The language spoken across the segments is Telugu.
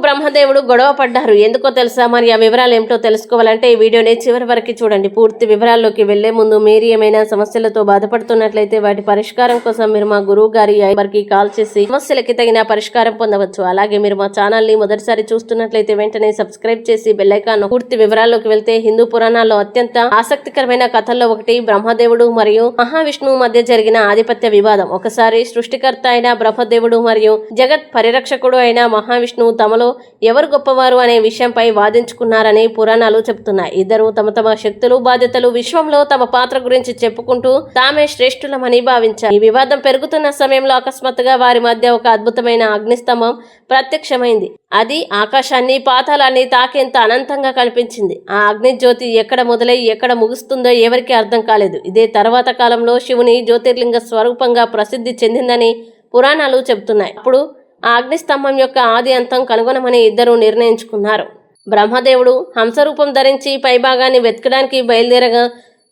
బ్రహ్మదేవుడు గొడవ పడ్డారు. ఎందుకో తెలుసా? మరి ఆ వివరాలు ఏమిటో తెలుసుకోవాలంటే ఈ వీడియోని చివరి వరకు చూడండి. పూర్తి వివరాల్లోకి వెళ్లే ముందు మీరు ఏమైనా సమస్యలతో బాధపడుతున్నట్లయితే వాటి పరిష్కారం కోసం మీరు మా గురువు గారి నంబర్కి కాల్ చేసి సమస్యలకి తగిన పరిష్కారం పొందవచ్చు. అలాగే మీరు మా ఛానల్ ని మొదటిసారి చూస్తున్నట్లయితే వెంటనే సబ్స్క్రైబ్ చేసి బెల్ ఐకాన్. పూర్తి వివరాల్లోకి వెళ్తే హిందూ పురాణాల్లో అత్యంత ఆసక్తికరమైన కథల్లో ఒకటి బ్రహ్మదేవుడు మరియు మహావిష్ణువు మధ్య జరిగిన ఆధిపత్య వివాదం. ఒకసారి సృష్టికర్త అయిన బ్రహ్మదేవుడు మరియు జగత్ పరిరక్షకుడు అయిన మహావిష్ణువు తమలో ఎవరు గొప్పవారు అనే విషయంపై వాదించుకున్నారని పురాణాలు చెబుతున్నాయి. ఇద్దరు తమ తమ శక్తులు, బాధ్యతలు, విశ్వంలో తమ పాత్ర గురించి చెప్పుకుంటూ తామే శ్రేష్ఠులమని భావించారు. ఈ వివాదం పెరుగుతున్న సమయంలో అకస్మాత్తుగా వారి మధ్య ఒక అద్భుతమైన అగ్నిస్తంభం ప్రత్యక్షమైంది. అది ఆకాశాన్ని, పాతాళాన్ని తాకేంత అనంతంగా కనిపించింది. ఆ అగ్ని జ్యోతి ఎక్కడ మొదలై ఎక్కడ ముగుస్తుందో ఎవరికీ అర్థం కాలేదు. ఇదే తర్వాత కాలంలో శివుని జ్యోతిర్లింగ స్వరూపంగా ప్రసిద్ధి చెందిందని పురాణాలు చెబుతున్నాయి. అప్పుడు ఆ అగ్నిస్తంభం యొక్క ఆది అంతం కనుగొనమని ఇద్దరు నిర్ణయించుకున్నారు. బ్రహ్మదేవుడు హంసరూపం ధరించి పైభాగాన్ని వెతకడానికి బయలుదేరగా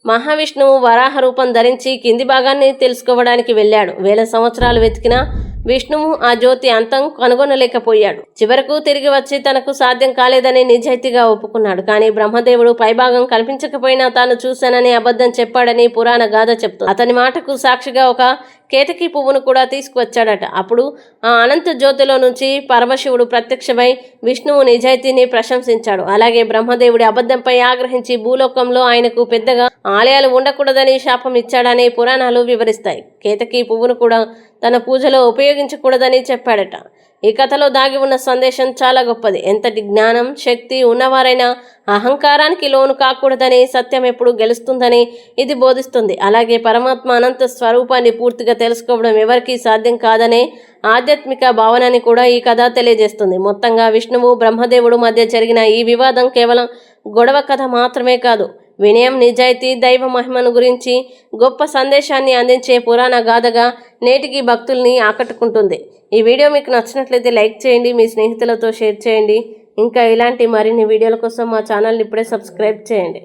మహావిష్ణువు వరాహ రూపం ధరించి కింది భాగాన్ని తెలుసుకోవడానికి వెళ్ళాడు. వేల సంవత్సరాలు వెతికినా విష్ణువు ఆ జ్యోతి అంతం కనుగొనలేకపోయాడు. చివరకు తిరిగి వచ్చి తనకు సాధ్యం కాలేదని నిజాయితీగా ఒప్పుకున్నాడు. కానీ బ్రహ్మదేవుడు పైభాగం కనిపించకపోయినా తాను చూశానని అబద్ధం చెప్పాడని పురాణ గాథ చెప్తుంది. అతని మాటకు సాక్షిగా ఒక కేతకి పువ్వును కూడా తీసుకువచ్చాడట. అప్పుడు ఆ అనంత జ్యోతిలో నుంచి పరమశివుడు ప్రత్యక్షమై విష్ణువు నిజాయితీని ప్రశంసించాడు. అలాగే బ్రహ్మదేవుడి అబద్ధంపై ఆగ్రహించి భూలోకంలో ఆయనకు పెద్దగా ఆలయాలు ఉండకూడదని శాపం ఇచ్చాడని పురాణాలు వివరిస్తాయి. కేతకి పువ్వును కూడా తన పూజలో ఉపయోగించకూడదని చెప్పాడట. ఈ కథలో దాగి ఉన్న సందేశం చాలా గొప్పది. ఎంతటి జ్ఞానం, శక్తి ఉన్నవారైనా అహంకారానికి లోను కాకూడదని, సత్యం ఎప్పుడు గెలుస్తుందని ఇది బోధిస్తుంది. అలాగే పరమాత్మ అనంత స్వరూపాన్ని పూర్తిగా తెలుసుకోవడం ఎవరికీ సాధ్యం కాదనే ఆధ్యాత్మిక భావనని కూడా ఈ కథ తెలియజేస్తుంది. మొత్తంగా విష్ణువు, బ్రహ్మదేవుడు మధ్య జరిగిన ఈ వివాదం కేవలం గొడవ కథ మాత్రమే కాదు, వినయం, నిజాయితీ, దైవ మహిమను గురించి గొప్ప సందేశాన్ని అందించే పురాణ గాథగా నేటికి భక్తుల్ని ఆకట్టుకుంటుంది. ఈ వీడియో మీకు నచ్చినట్లయితే లైక్ చేయండి, మీ స్నేహితులతో షేర్ చేయండి. ఇంకా ఇలాంటి మరిన్ని వీడియోల కోసం మా ఛానల్ని ఇప్పుడే సబ్స్క్రైబ్ చేయండి.